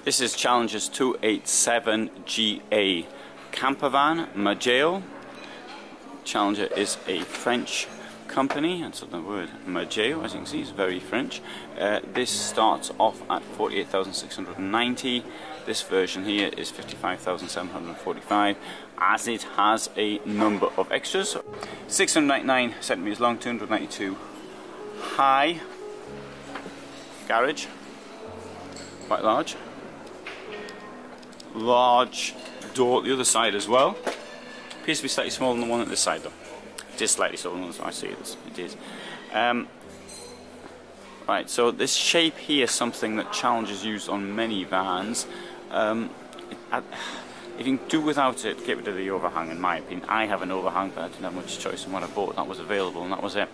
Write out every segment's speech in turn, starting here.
This is Challenger's 287 GA campervan Mageo. Challenger is a French company, and so the word Mageo, as you can see, is very French. This starts off at 48,690. This version here is 55,745, as it has a number of extras. 699 centimeters long, 292 high. Garage, quite large. Large door at the other side as well. Appears to be slightly smaller than the one at this side though. It is slightly smaller than the one, I see it is. Right, so this shape here is something that Challenger's used on many vans. If you can do without it, get rid of the overhang, in my opinion. I have an overhang, but I didn't have much choice in what I bought. That was available and that was it.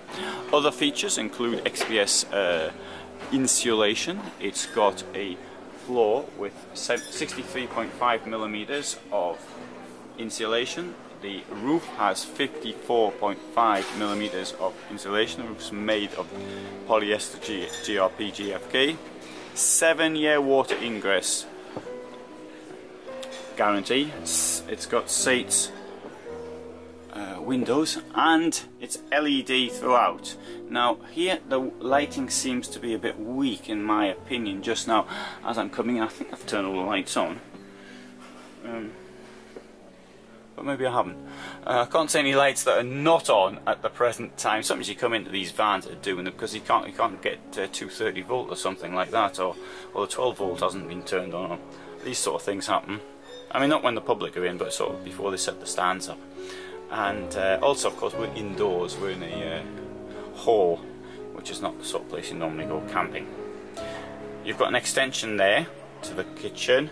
Other features include XPS insulation. It's got a floor with 63.5 millimeters of insulation. The roof has 54.5 millimeters of insulation. The roof's made of polyester GRP GFK. 7-year water ingress guarantee. It's got seats, windows, and it's LED throughout. Now here the lighting seems to be a bit weak in my opinion just now as I'm coming in. I think I've turned all the lights on, but maybe I haven't. I can't see any lights that are not on at the present time. Sometimes you come into these vans that are doing it because you can't get 230 volt or something like that, or the 12 volt hasn't been turned on. These sort of things happen. I mean, not when the public are in, but sort of before they set the stands up. And also, of course, we're indoors. We're in a hall, which is not the sort of place you normally go camping. You've got an extension there to the kitchen.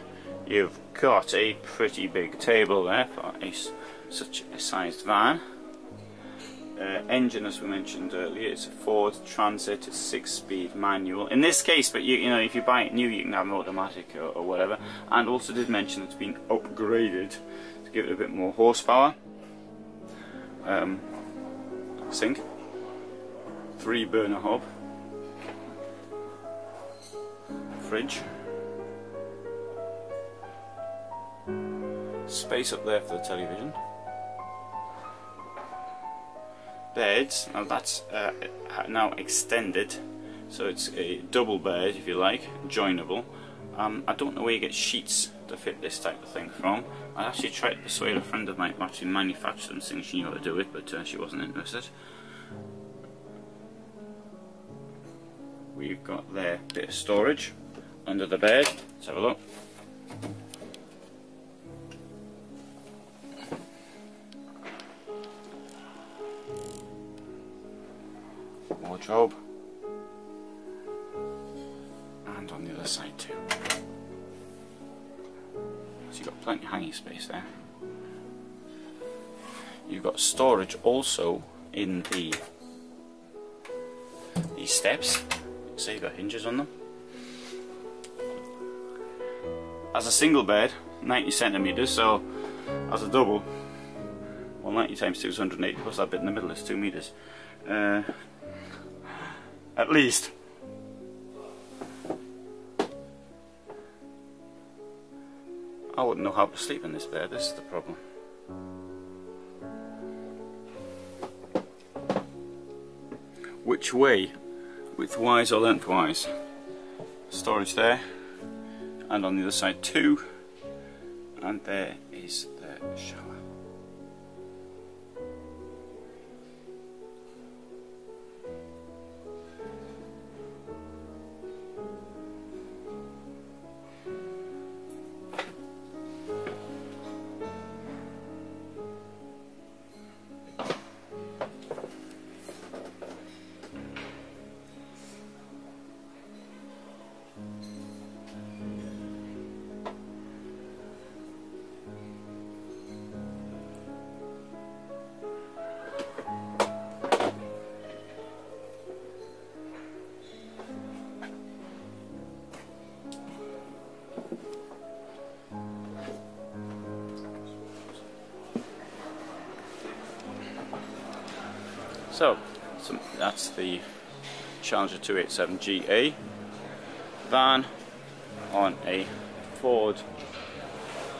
You've got a pretty big table there for such a sized van. Engine, as we mentioned earlier, it's a Ford Transit, it's 6-speed manual. In this case, but you know, if you buy it new, you can have an automatic or whatever. And also did mention it's been upgraded to give it a bit more horsepower. Sink, 3-burner hob, fridge, space up there for the television. Beds, now that's now extended, so it's a double bed if you like, joinable. I don't know where you get sheets to fit this type of thing from. I actually tried to persuade a friend of mine to actually manufacture them, saying she knew how to do it, but she wasn't interested. We've got there a bit of storage under the bed. Let's have a look. Wardrobe, and on the other side too. So you've got plenty of hanging space there. You've got storage also in these steps. So you've got hinges on them. As a single bed, 90 centimeters. So as a double, well, 90 times 2 is 180. Plus that bit in the middle is 2 meters. At least. I wouldn't know how to sleep in this bed, this is the problem. Which way? Widthwise or lengthwise? Storage there, and on the other side too, and there is the shower. So that's the Challenger 287 GA van on a Ford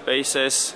basis.